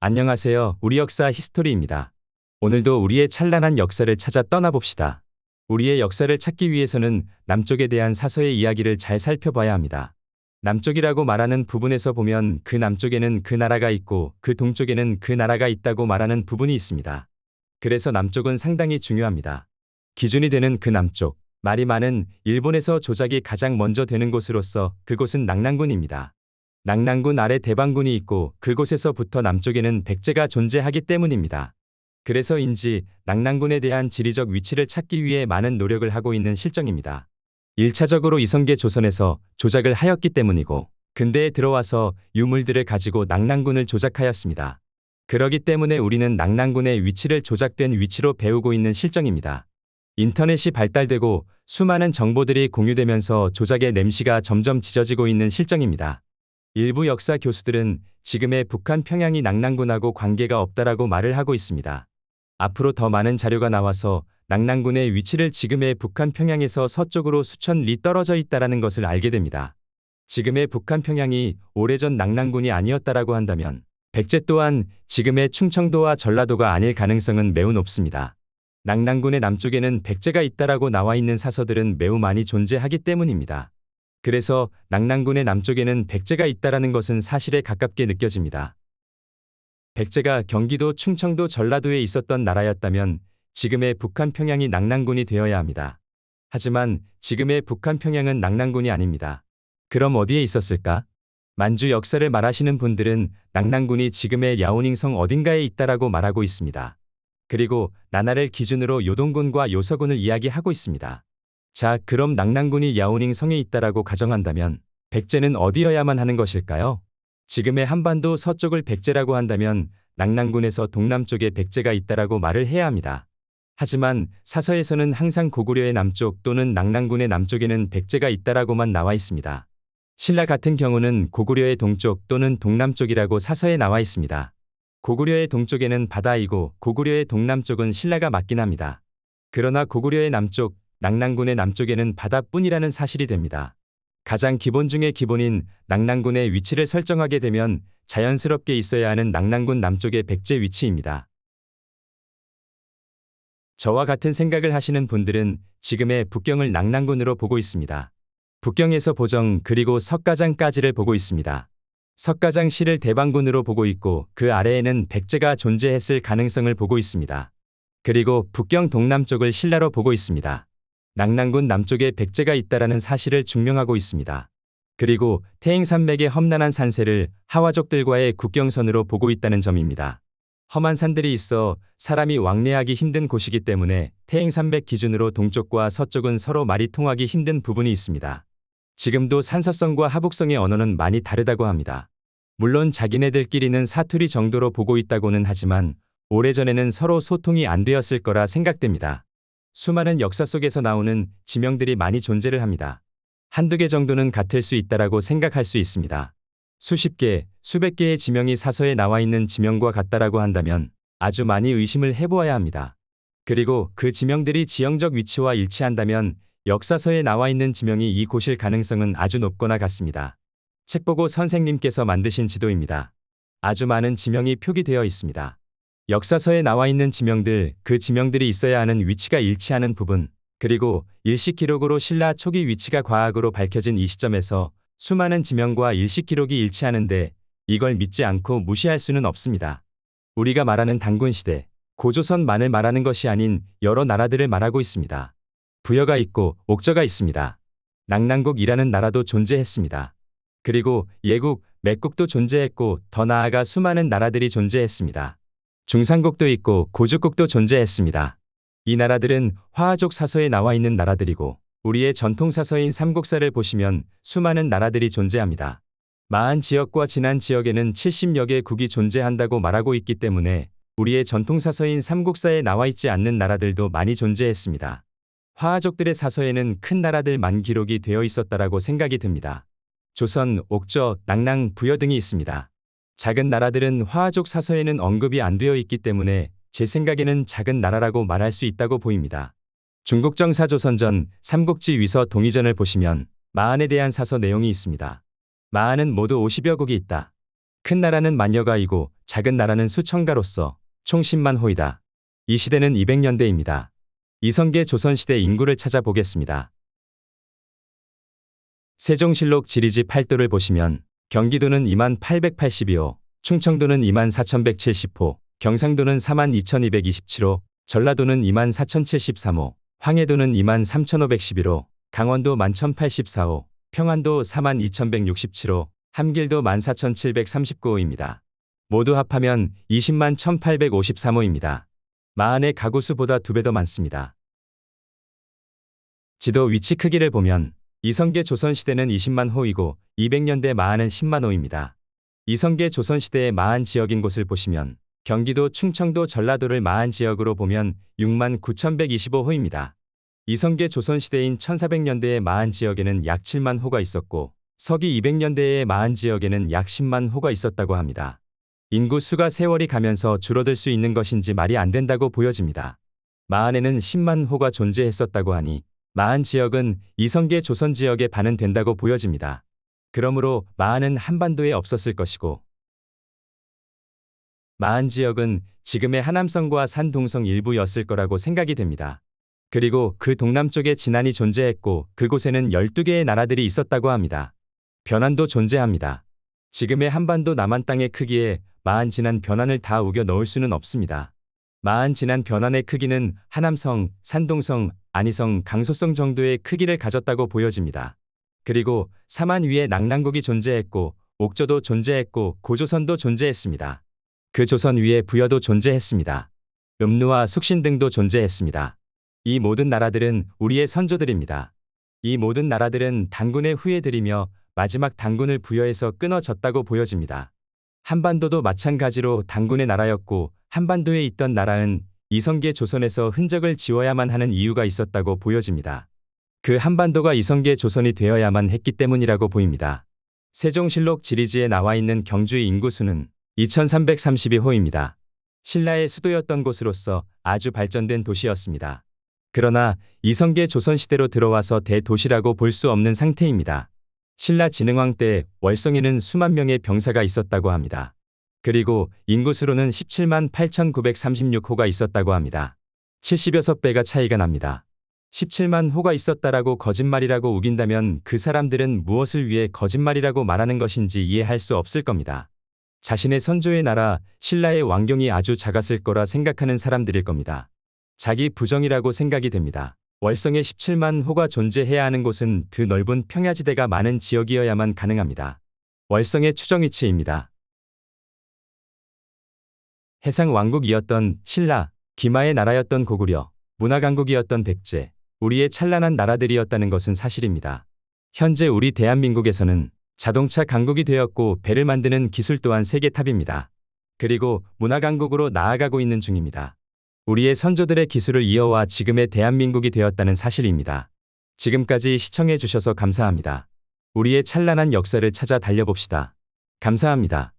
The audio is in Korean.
안녕하세요. 우리 역사 히스토리입니다. 오늘도 우리의 찬란한 역사를 찾아 떠나봅시다. 우리의 역사를 찾기 위해서는 남쪽에 대한 사서의 이야기를 잘 살펴봐야 합니다. 남쪽이라고 말하는 부분에서 보면 그 남쪽에는 그 나라가 있고 그 동쪽에는 그 나라가 있다고 말하는 부분이 있습니다. 그래서 남쪽은 상당히 중요합니다. 기준이 되는 그 남쪽, 말이 많은 일본에서 조작이 가장 먼저 되는 곳으로서 그곳은 낙랑군입니다. 낙랑군 아래 대방군이 있고 그곳에서부터 남쪽에는 백제가 존재하기 때문입니다. 그래서인지 낙랑군에 대한 지리적 위치를 찾기 위해 많은 노력을 하고 있는 실정입니다. 1차적으로 이성계 조선에서 조작을 하였기 때문이고 근대에 들어와서 유물들을 가지고 낙랑군을 조작하였습니다. 그러기 때문에 우리는 낙랑군의 위치를 조작된 위치로 배우고 있는 실정입니다. 인터넷이 발달되고 수많은 정보들이 공유되면서 조작의 냄새가 점점 짙어지고 있는 실정입니다. 일부 역사 교수들은 지금의 북한 평양이 낙랑군하고 관계가 없다라고 말을 하고 있습니다. 앞으로 더 많은 자료가 나와서 낙랑군의 위치를 지금의 북한 평양에서 서쪽으로 수천 리 떨어져 있다라는 것을 알게 됩니다. 지금의 북한 평양이 오래전 낙랑군이 아니었다라고 한다면 백제 또한 지금의 충청도와 전라도가 아닐 가능성은 매우 높습니다. 낙랑군의 남쪽에는 백제가 있다라고 나와 있는 사서들은 매우 많이 존재하기 때문입니다. 그래서 낙랑군의 남쪽에는 백제가 있다라는 것은 사실에 가깝게 느껴집니다. 백제가 경기도, 충청도, 전라도에 있었던 나라였다면 지금의 북한 평양이 낙랑군이 되어야 합니다. 하지만 지금의 북한 평양은 낙랑군이 아닙니다. 그럼 어디에 있었을까? 만주 역사를 말하시는 분들은 낙랑군이 지금의 야오닝성 어딘가에 있다라고 말하고 있습니다. 그리고 나날을 기준으로 요동군과 요서군을 이야기하고 있습니다. 자, 그럼 낙랑군이 야오닝성에 있다라고 가정한다면 백제는 어디여야만 하는 것일까요? 지금의 한반도 서쪽을 백제라고 한다면 낙랑군에서 동남쪽에 백제가 있다라고 말을 해야 합니다. 하지만 사서에서는 항상 고구려의 남쪽 또는 낙랑군의 남쪽에는 백제가 있다라고만 나와 있습니다. 신라 같은 경우는 고구려의 동쪽 또는 동남쪽이라고 사서에 나와 있습니다. 고구려의 동쪽에는 바다이고 고구려의 동남쪽은 신라가 맞긴 합니다. 그러나 고구려의 남쪽, 낙랑군의 남쪽에는 바다뿐이라는 사실이 됩니다. 가장 기본 중의 기본인 낙랑군의 위치를 설정하게 되면 자연스럽게 있어야 하는 낙랑군 남쪽의 백제 위치입니다. 저와 같은 생각을 하시는 분들은 지금의 북경을 낙랑군으로 보고 있습니다. 북경에서 보정 그리고 석가장까지를 보고 있습니다. 석가장시를 대방군으로 보고 있고 그 아래에는 백제가 존재했을 가능성을 보고 있습니다. 그리고 북경 동남쪽을 신라로 보고 있습니다. 낙랑군 남쪽에 백제가 있다라는 사실을 증명하고 있습니다. 그리고 태행산맥의 험난한 산세를 하와족들과의 국경선으로 보고 있다는 점입니다. 험한 산들이 있어 사람이 왕래하기 힘든 곳이기 때문에 태행산맥 기준으로 동쪽과 서쪽은 서로 말이 통하기 힘든 부분이 있습니다. 지금도 산서성과 하북성의 언어는 많이 다르다고 합니다. 물론 자기네들끼리는 사투리 정도로 보고 있다고는 하지만 오래전에는 서로 소통이 안 되었을 거라 생각됩니다. 수많은 역사 속에서 나오는 지명들이 많이 존재를 합니다. 한두 개 정도는 같을 수 있다라고 생각할 수 있습니다. 수십 개, 수백 개의 지명이 사서에 나와 있는 지명과 같다라고 한다면 아주 많이 의심을 해보아야 합니다. 그리고 그 지명들이 지형적 위치와 일치한다면 역사서에 나와 있는 지명이 이곳일 가능성은 아주 높거나 같습니다. 책보고 선생님께서 만드신 지도입니다. 아주 많은 지명이 표기되어 있습니다. 역사서에 나와 있는 지명들, 그 지명들이 있어야 하는 위치가 일치하는 부분, 그리고 일식 기록으로 신라 초기 위치가 과학으로 밝혀진 이 시점에서 수많은 지명과 일식 기록이 일치하는데 이걸 믿지 않고 무시할 수는 없습니다. 우리가 말하는 단군시대, 고조선만을 말하는 것이 아닌 여러 나라들을 말하고 있습니다. 부여가 있고 옥저가 있습니다. 낙랑국이라는 나라도 존재했습니다. 그리고 예국, 맥국도 존재했고 더 나아가 수많은 나라들이 존재했습니다. 중산국도 있고 고주국도 존재했습니다. 이 나라들은 화하족 사서에 나와 있는 나라들이고 우리의 전통 사서인 삼국사를 보시면 수많은 나라들이 존재합니다. 마한 지역과 진한 지역에는 70여 개 국이 존재한다고 말하고 있기 때문에 우리의 전통 사서인 삼국사에 나와 있지 않는 나라들도 많이 존재했습니다. 화하족들의 사서에는 큰 나라들만 기록이 되어 있었다라고 생각이 듭니다. 조선, 옥저, 낙랑, 부여 등이 있습니다. 작은 나라들은 화하족 사서에는 언급이 안 되어 있기 때문에 제 생각에는 작은 나라라고 말할 수 있다고 보입니다. 중국정사조선전, 삼국지 위서 동의전을 보시면 마한에 대한 사서 내용이 있습니다. 마한은 모두 50여 국이 있다. 큰 나라는 만여가이고 작은 나라는 수천가로서 총 10만 호이다. 이 시대는 200년대입니다. 이성계 조선시대 인구를 찾아보겠습니다. 세종실록 지리지 8도를 보시면 경기도는 2882호, 충청도는 24,170호, 경상도는 42,227호, 전라도는 24,073호, 황해도는 23,511호, 강원도 11,084호, 평안도 42,167호, 함길도 14,739호입니다. 모두 합하면 20만 1,853호입니다. 마흔의 가구 수보다 2배 더 많습니다. 지도 위치 크기를 보면 이성계 조선시대는 20만 호이고 200년대 마흔은 10만 호입니다. 이성계 조선시대의 마흔 지역인 곳을 보시면 경기도, 충청도, 전라도를 마흔 지역으로 보면 6만 9,125호입니다. 이성계 조선시대인 1400년대의 마흔 지역에는 약 7만 호가 있었고 서기 200년대의 마흔 지역에는 약 10만 호가 있었다고 합니다. 인구 수가 세월이 가면서 줄어들 수 있는 것인지 말이 안 된다고 보여집니다. 마흔에는 10만 호가 존재했었다고 하니 마흔 지역은 이성계 조선 지역에 반은 된다고 보여집니다. 그러므로 마흔은 한반도에 없었을 것이고 마흔 지역은 지금의 하남성과 산동성 일부였을 거라고 생각이 됩니다. 그리고 그 동남쪽에 진안이 존재했고 그곳에는 12개의 나라들이 있었다고 합니다. 변환도 존재합니다. 지금의 한반도 남한 땅의 크기에 마흔 진안 변환을 다 우겨 넣을 수는 없습니다. 마흔 진안 변환의 크기는 하남성, 산동성, 안희성, 강소성 정도의 크기를 가졌다고 보여집니다. 그리고 사만 위에 낙랑국이 존재했고 옥저도 존재했고 고조선도 존재했습니다. 그 조선 위에 부여도 존재했습니다. 음루와 숙신 등도 존재했습니다. 이 모든 나라들은 우리의 선조들입니다. 이 모든 나라들은 단군의 후예들이며 마지막 단군을 부여해서 끊어졌다고 보여집니다. 한반도도 마찬가지로 단군의 나라였고 한반도에 있던 나라는 이성계 조선에서 흔적을 지워야만 하는 이유가 있었다고 보여집니다. 그 한반도가 이성계 조선이 되어야만 했기 때문이라고 보입니다. 세종실록 지리지에 나와 있는 경주의 인구수는 2332호입니다. 신라의 수도였던 곳으로서 아주 발전된 도시였습니다. 그러나 이성계 조선시대로 들어와서 대도시라고 볼 수 없는 상태입니다. 신라 진흥왕 때 월성에는 수만 명의 병사가 있었다고 합니다. 그리고 인구수로는 17만 8,936호가 있었다고 합니다. 76배가 차이가 납니다. 17만 호가 있었다라고 거짓말이라고 우긴다면 그 사람들은 무엇을 위해 거짓말이라고 말하는 것인지 이해할 수 없을 겁니다. 자신의 선조의 나라 신라의 왕경이 아주 작았을 거라 생각하는 사람들일 겁니다. 자기 부정이라고 생각이 됩니다. 월성에 17만 호가 존재해야 하는 곳은 그 넓은 평야지대가 많은 지역이어야만 가능합니다. 월성의 추정 위치입니다. 해상 왕국이었던 신라, 기마의 나라였던 고구려, 문화강국이었던 백제, 우리의 찬란한 나라들이었다는 것은 사실입니다. 현재 우리 대한민국에서는 자동차 강국이 되었고 배를 만드는 기술 또한 세계 탑입니다. 그리고 문화강국으로 나아가고 있는 중입니다. 우리의 선조들의 기술을 이어와 지금의 대한민국이 되었다는 사실입니다. 지금까지 시청해 주셔서 감사합니다. 우리의 찬란한 역사를 찾아 달려봅시다. 감사합니다.